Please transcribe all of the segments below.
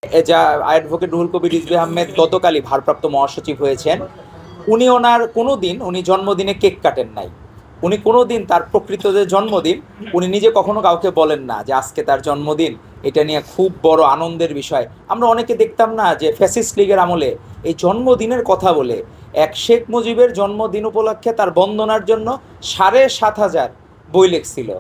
যা অ্যাডভোকেট রুহুল কবির রিজভী আহমেদ গতকালই ভারপ্রাপ্ত মহাসচিব হয়েছেন। উনি জন্মদিনে কেক কাটেন নাই। উনি কোনোদিন তার প্রকৃত যে জন্মদিন, উনি নিজে কখনো কাউকে বলেন না যে আজকে তার জন্মদিন, এটা নিয়ে খুব বড় আনন্দের বিষয়। আমরা অনেকে দেখতাম না যে ফ্যাসিস্ট লীগের আমলে এই জন্মদিনের কথা বলে এক শেখ মুজিবের জন্মদিন উপলক্ষে তার বন্দনার জন্য ৭,৫০০ বই লিখছিল।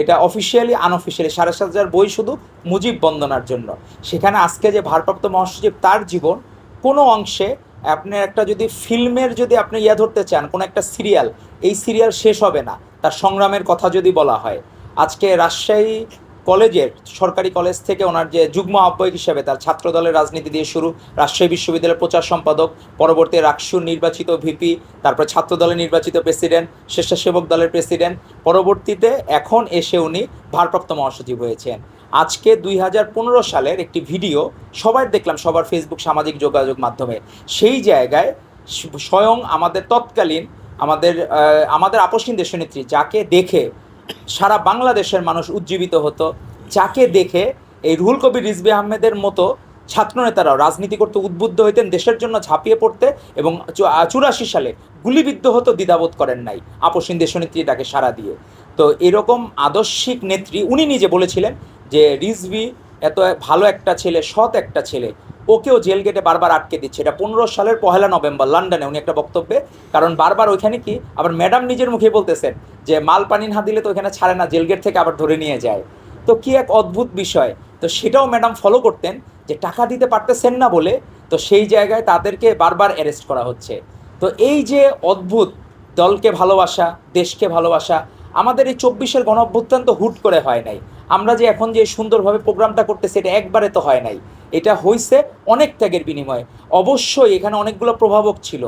এটা অফিসিয়ালি আনঅফিসিয়ালি ৭,৫০০ বই শুধু মুজিব বন্দনার জন্য। সেখানে আজকে যে ভারপ্রাপ্ত মহাসচিব, তার জীবন কোনো অংশে আপনার একটা যদি ফিল্মের যদি আপনি ধরতে চান, কোনো একটা সিরিয়াল, এই সিরিয়াল শেষ হবে না তার সংগ্রামের কথা যদি বলা হয়। আজকে রাজশাহী কলেজের, সরকারি কলেজ থেকে ওনার যে যুগ্ম আহ্বায়ক হিসেবে তার ছাত্র দলের রাজনীতি দিয়ে শুরু, রাজশাহী বিশ্ববিদ্যালয়ের প্রচার সম্পাদক, পরবর্তী রাকসুর নির্বাচিত ভিপি, তারপর ছাত্র দলের নির্বাচিত প্রেসিডেন্ট, স্বেচ্ছাসেবক দলের প্রেসিডেন্ট, পরবর্তীতে এখন এসে উনি ভারপ্রাপ্ত মহাসচিব হয়েছেন। আজকে ২০১৫ সালের একটি ভিডিও সবাই দেখলাম, সবার ফেসবুক সামাজিক যোগাযোগ মাধ্যমে। সেই জায়গায় স্বয়ং আমাদের তৎকালীন আমাদের আপসহীন দেশনেত্রী, যাকে দেখে সারা বাংলাদেশের মানুষ উজ্জীবিত হতো, যাকে দেখে এই রুহুল কবির রিজভী আহমেদের মতো ছাত্রনেতারাও রাজনীতি করতে উদ্বুদ্ধ হইতেন, দেশের জন্য ঝাঁপিয়ে পড়তে, এবং ৮৪ সালে গুলিবিদ্ধ হতো, দ্বিধাবোধ করেন নাই আপসহীন দেশনেত্রী ডাকে সাড়া দিয়ে। তো এরকম আদর্শিক নেত্রী, উনি নিজে বলেছিলেন যে রিজভী এত ভালো একটা ছেলে, সৎ একটা ছেলে, ওকেও জেল গেটে বারবার আটকে দিচ্ছে। এটা 15 সালের 1 নভেম্বর লন্ডনে উনি একটা বক্তব্যে, কারণ বারবার ওইখানে কি আবার ম্যাডাম নিজের মুখে বলতেছেন যে মাল পানি না দিলে তো ওইখানে ছাড়ে না, জেল গেট থেকে আবার ধরে নিয়ে যায়। তো কি এক অদ্ভুত বিষয়। তো সেটাও ম্যাডাম ফলো করতেন, যে টাকা দিতে পারতেছেন না বলে, তো সেই জায়গায় তাদেরকে বারবার অ্যারেস্ট করা হচ্ছে। তো এই যে অদ্ভুত দলকে ভালোবাসা, দেশকে ভালোবাসা, আমাদের এই 24-এর গণ অভ্যুত্থান তো হুট করে হয় নাই। আমরা যে এখন যে সুন্দরভাবে প্রোগ্রামটা করতেছি, এটা একবারে তো হয় নাই। এটা হইছে অনেক ত্যাগের বিনিময়ে। অবশ্যই এখানে অনেকগুলো প্রভাবক ছিল।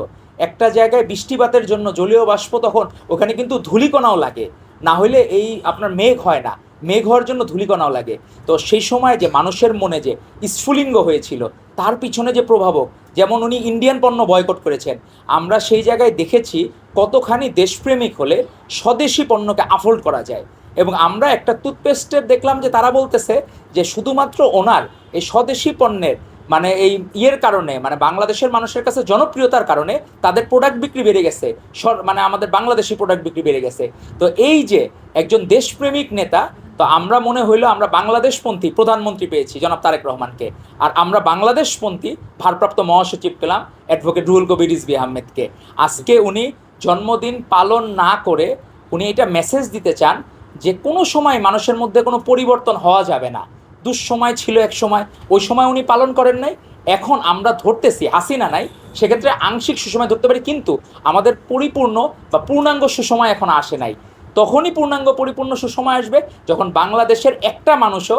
একটা জায়গায় বৃষ্টিপাতের জন্য জলীয় বাষ্প, তখন ওখানে কিন্তু ধূলিকণাও লাগে, না হইলে এই আপনার মেঘ হয় না, মেঘ হওয়ার জন্য ধূলিকণাও লাগে। তো সেই সময় যে মানুষের মনে যে স্ফুলিঙ্গ হয়েছিল, তার পিছনে যে প্রভাবক, যেমন উনি ইন্ডিয়ান পণ্য বয়কট করেছেন, আমরা সেই জায়গায় দেখেছি কতখানি দেশপ্রেমিক হলে স্বদেশি পণ্যকে আফোল্ড করা যায়। এবং আমরা একটা টুথপেস্টের দেখলাম যে তারা বলতেছে যে শুধুমাত্র ওনার এই স্বদেশি পণ্যের মানে এই কারণে, মানে বাংলাদেশের মানুষের কাছে জনপ্রিয়তার কারণে তাদের প্রোডাক্ট বিক্রি বেড়ে গেছে, মানে আমাদের বাংলাদেশি প্রোডাক্ট বিক্রি বেড়ে গেছে। তো এই যে একজন দেশপ্রেমিক নেতা, তো আমরা মনে হইলো আমরা বাংলাদেশপন্থী প্রধানমন্ত্রী পেয়েছি জনাব তারেক রহমানকে, আর আমরা বাংলাদেশপন্থী ভারপ্রাপ্ত মহাসচিব পেলাম অ্যাডভোকেট রুহুল কবির রিজভী আহমেদকে। আজকে উনি জন্মদিন পালন না করে উনি এটা মেসেজ দিতে চান যে কোনো সময় মানুষের মধ্যে কোনো পরিবর্তন হওয়া যাবে না। দুঃসময় ছিল এক সময়, ওই সময় উনি পালন করেন নাই। এখন আমরা ধরতেছি হাসিনা নাই, সেক্ষেত্রে আংশিক সুসময় ধরতে পারি, কিন্তু আমাদের পরিপূর্ণ বা পূর্ণাঙ্গ সুসময় এখন আসে নাই। তখনই পূর্ণাঙ্গ পরিপূর্ণ সুসময় আসবে যখন বাংলাদেশের একটা মানুষও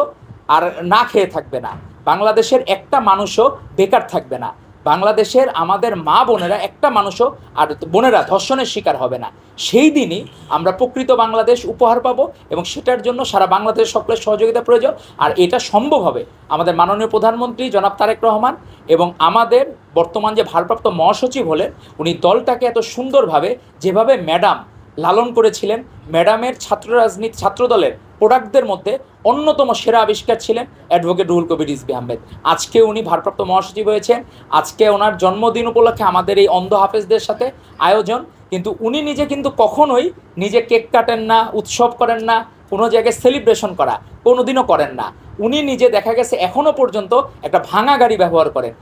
আর না খেয়ে থাকবে না, বাংলাদেশের একটা মানুষও বেকার থাকবে না, বাংলাদেশের আমাদের মা বোনেরা একটা মানুষও আর বোনেরা ধর্ষণের শিকার হবে না। সেই দিনই আমরা প্রকৃত বাংলাদেশ উপহার পাবো, এবং সেটার জন্য সারা বাংলাদেশের সকলের সহযোগিতা প্রয়োজন। আর এটা সম্ভব হবে আমাদের মাননীয় প্রধানমন্ত্রী জনাব তারেক রহমান এবং আমাদের বর্তমান যে ভারপ্রাপ্ত মহাসচিব হলেন, উনি দলটাকে এত সুন্দরভাবে যেভাবে ম্যাডাম লালন করেছিলেন। ম্যাডামের ছাত্রদলের প্রোডাক্টদের মধ্যে অন্যতম সেরা আবিষ্কার ছিলেন অ্যাডভোকেট রুহুল কবির রিজভী আহমেদ। আজকে উনি ভারপ্রাপ্ত মহাসচিব হয়েছেন, আজকে ওনার জন্মদিন উপলক্ষে আমাদের এই অন্ধ হাফেজদের সাথে আয়োজন। কিন্তু উনি নিজে কিন্তু কখনোই নিজে কেক কাটেন না, উৎসব করেন না, কোনো জায়গায় সেলিব্রেশন করা কোনোদিনও করেন না। উনি নিজে দেখা গেছে এখনও পর্যন্ত একটা ভাঙা গাড়ি ব্যবহার করেন,